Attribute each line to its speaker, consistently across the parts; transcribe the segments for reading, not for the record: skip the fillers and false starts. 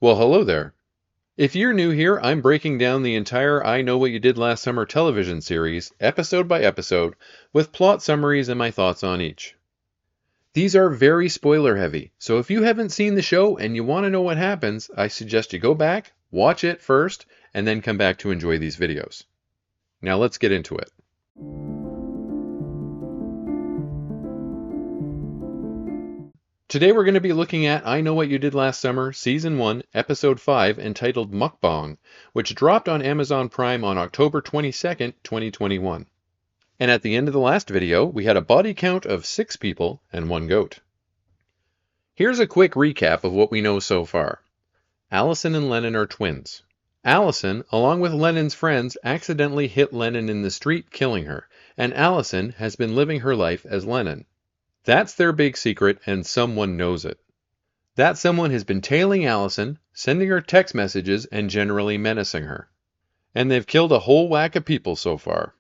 Speaker 1: Well, hello there. If you're new here, I'm breaking down the entire I Know What You Did Last Summer television series, episode by episode, with plot summaries and my thoughts on each. These are very spoiler heavy, so if you haven't seen the show and you want to know what happens, I suggest you go back, watch it first, and then come back to enjoy these videos. Now let's get into it. Today we're going to be looking at I Know What You Did Last Summer, Season 1, Episode 5, entitled Mukbang, which dropped on Amazon Prime on October 22nd, 2021. And at the end of the last video, we had a body count of 6 people and 1 goat. Here's a quick recap of what we know so far. Allison and Lennon are twins. Allison, along with Lennon's friends, accidentally hit Lennon in the street, killing her, and Allison has been living her life as Lennon. That's their big secret, and someone knows it. That someone has been tailing Allison, sending her text messages, and generally menacing her. And they've killed a whole whack of people so far.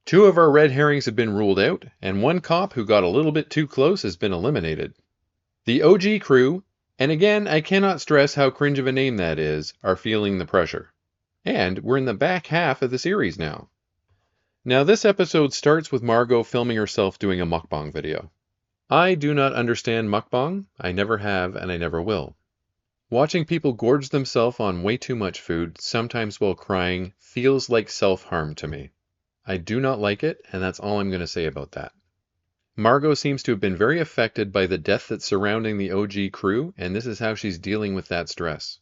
Speaker 1: 2 of our red herrings have been ruled out, and 1 cop who got a little bit too close has been eliminated. The OG crew, and again I cannot stress how cringe of a name that is, are feeling the pressure. And we're in the back half of the series now. Now this episode starts with Margot filming herself doing a mukbang video. I do not understand mukbang, I never have and I never will. Watching people gorge themselves on way too much food, sometimes while crying, feels like self-harm to me. I do not like it, and that's all I'm going to say about that. Margot seems to have been very affected by the death that's surrounding the OG crew, and this is how she's dealing with that stress.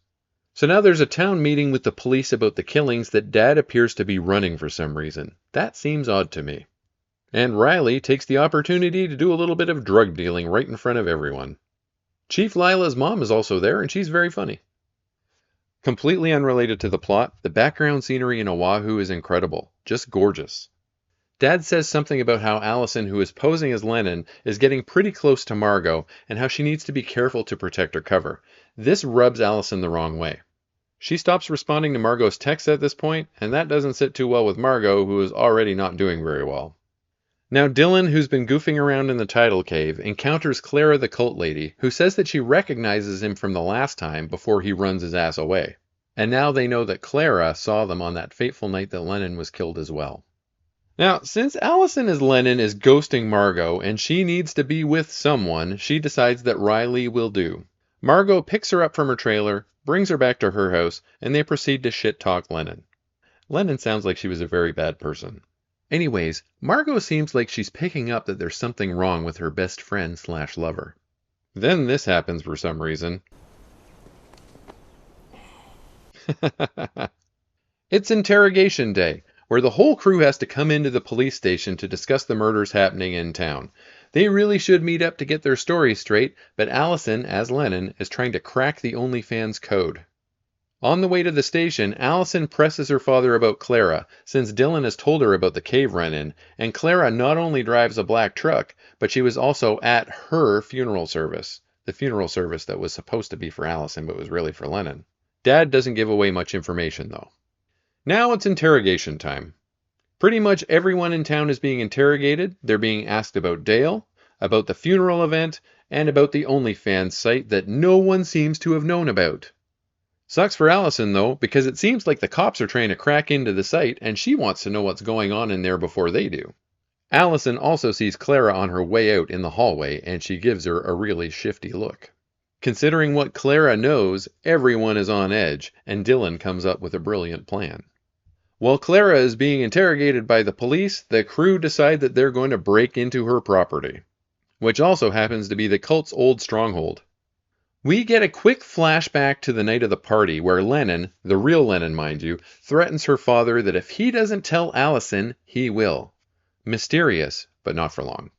Speaker 1: So now there's a town meeting with the police about the killings that Dad appears to be running for some reason. That seems odd to me. And Riley takes the opportunity to do a little bit of drug dealing right in front of everyone. Chief Lila's mom is also there, and she's very funny. Completely unrelated to the plot, the background scenery in Oahu is incredible, just gorgeous. Dad says something about how Allison, who is posing as Lennon, is getting pretty close to Margot, and how she needs to be careful to protect her cover. This rubs Allison the wrong way. She stops responding to Margot's texts at this point, and that doesn't sit too well with Margot, who is already not doing very well. Now Dylan, who's been goofing around in the tidal cave, encounters Clara the cult lady, who says that she recognizes him from the last time before he runs his ass away. And now they know that Clara saw them on that fateful night that Lennon was killed as well. Now, since Allison as Lennon is ghosting Margot and she needs to be with someone, she decides that Riley will do. Margot picks her up from her trailer, brings her back to her house, and they proceed to shit-talk Lennon. Lennon sounds like she was a very bad person. Anyways, Margot seems like she's picking up that there's something wrong with her best friend / lover. Then this happens for some reason. It's interrogation day, where the whole crew has to come into the police station to discuss the murders happening in town. They really should meet up to get their stories straight, but Allison, as Lennon, is trying to crack the OnlyFans code. On the way to the station, Allison presses her father about Clara, since Dylan has told her about the cave run-in, and Clara not only drives a black truck, but she was also at her funeral service. The funeral service that was supposed to be for Allison, but was really for Lennon. Dad doesn't give away much information, though. Now it's interrogation time. Pretty much everyone in town is being interrogated. They're being asked about Dale, about the funeral event, and about the OnlyFans site that no one seems to have known about. Sucks for Allison, though, because it seems like the cops are trying to crack into the site, and she wants to know what's going on in there before they do. Allison also sees Clara on her way out in the hallway, and she gives her a really shifty look. Considering what Clara knows, everyone is on edge, and Dylan comes up with a brilliant plan. While Clara is being interrogated by the police, the crew decide that they're going to break into her property, which also happens to be the cult's old stronghold. We get a quick flashback to the night of the party where Lennon, the real Lennon mind you, threatens her father that if he doesn't tell Allison, he will. Mysterious, but not for long.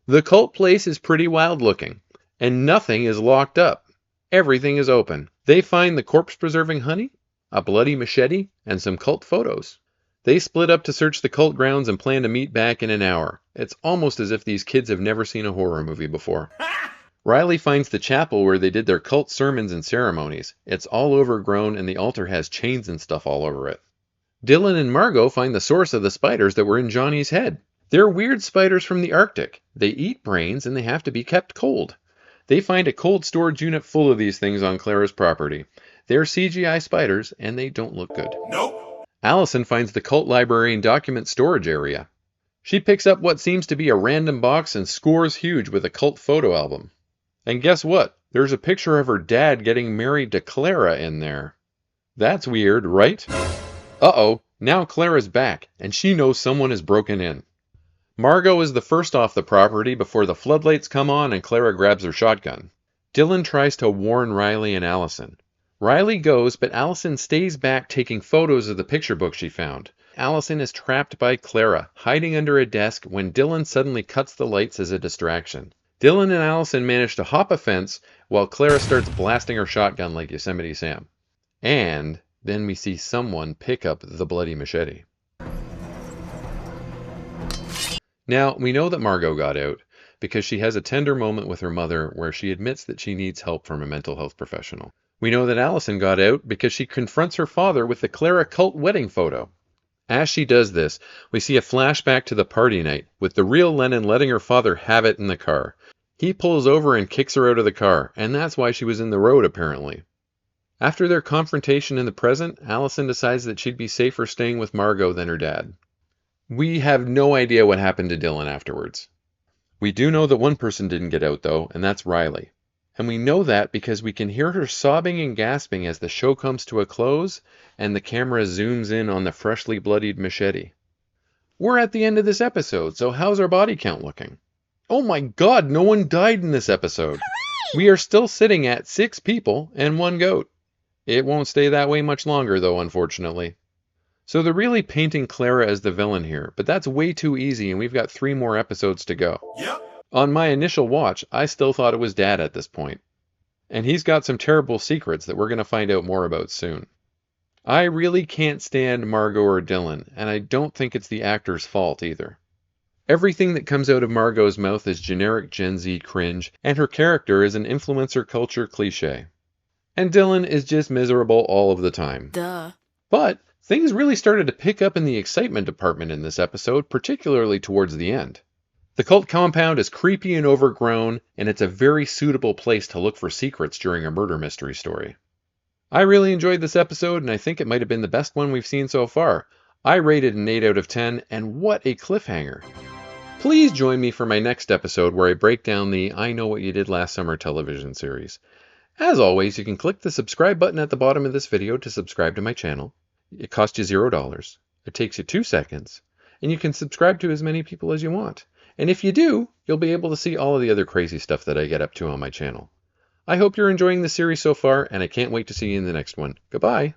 Speaker 1: The cult place is pretty wild looking, and nothing is locked up. Everything is open. They find the corpse-preserving honey, a bloody machete, and some cult photos. They split up to search the cult grounds and plan to meet back in an hour. It's almost as if these kids have never seen a horror movie before. Riley finds the chapel where they did their cult sermons and ceremonies. It's all overgrown and the altar has chains and stuff all over it. Dylan and Margot find the source of the spiders that were in Johnny's head. They're weird spiders from the Arctic. They eat brains and they have to be kept cold. They find a cold storage unit full of these things on Clara's property. They're CGI spiders, and they don't look good.
Speaker 2: Nope.
Speaker 1: Allison finds the cult library and document storage area. She picks up what seems to be a random box and scores huge with a cult photo album. And guess what? There's a picture of her dad getting married to Clara in there. That's weird, right? Uh-oh, now Clara's back, and she knows someone has broken in. Margot is the first off the property before the floodlights come on and Clara grabs her shotgun. Dylan tries to warn Riley and Allison. Riley goes, but Allison stays back taking photos of the picture book she found. Allison is trapped by Clara, hiding under a desk when Dylan suddenly cuts the lights as a distraction. Dylan and Allison manage to hop a fence while Clara starts blasting her shotgun like Yosemite Sam. And then we see someone pick up the bloody machete. Now, we know that Margot got out because she has a tender moment with her mother where she admits that she needs help from a mental health professional. We know that Allison got out because she confronts her father with the Clara cult wedding photo. As she does this, we see a flashback to the party night, with the real Lennon letting her father have it in the car. He pulls over and kicks her out of the car, and that's why she was in the road, apparently. After their confrontation in the present, Allison decides that she'd be safer staying with Margot than her dad. We have no idea what happened to Dylan afterwards. We do know that one person didn't get out, though, and that's Riley. And we know that because we can hear her sobbing and gasping as the show comes to a close and the camera zooms in on the freshly bloodied machete. We're at the end of this episode, so how's our body count looking? Oh my god, no one died in this episode! Hooray! We are still sitting at 6 people and 1 goat. It won't stay that way much longer, though, unfortunately. So they're really painting Clara as the villain here, but that's way too easy and we've got 3 more episodes to go.
Speaker 2: Yep.
Speaker 1: On my initial watch, I still thought it was Dad at this point. And he's got some terrible secrets that we're going to find out more about soon. I really can't stand Margot or Dylan, and I don't think it's the actor's fault either. Everything that comes out of Margot's mouth is generic Gen Z cringe, and her character is an influencer culture cliche. And Dylan is just miserable all of the time.
Speaker 3: Duh.
Speaker 1: But things really started to pick up in the excitement department in this episode, particularly towards the end. The cult compound is creepy and overgrown, and it's a very suitable place to look for secrets during a murder mystery story. I really enjoyed this episode, and I think it might have been the best one we've seen so far. I rated an 8 out of 10, and what a cliffhanger. Please join me for my next episode where I break down the I Know What You Did Last Summer television series. As always, you can click the subscribe button at the bottom of this video to subscribe to my channel. It costs you $0. It takes you 2 seconds, and you can subscribe to as many people as you want. And if you do, you'll be able to see all of the other crazy stuff that I get up to on my channel. I hope you're enjoying the series so far, and I can't wait to see you in the next one. Goodbye!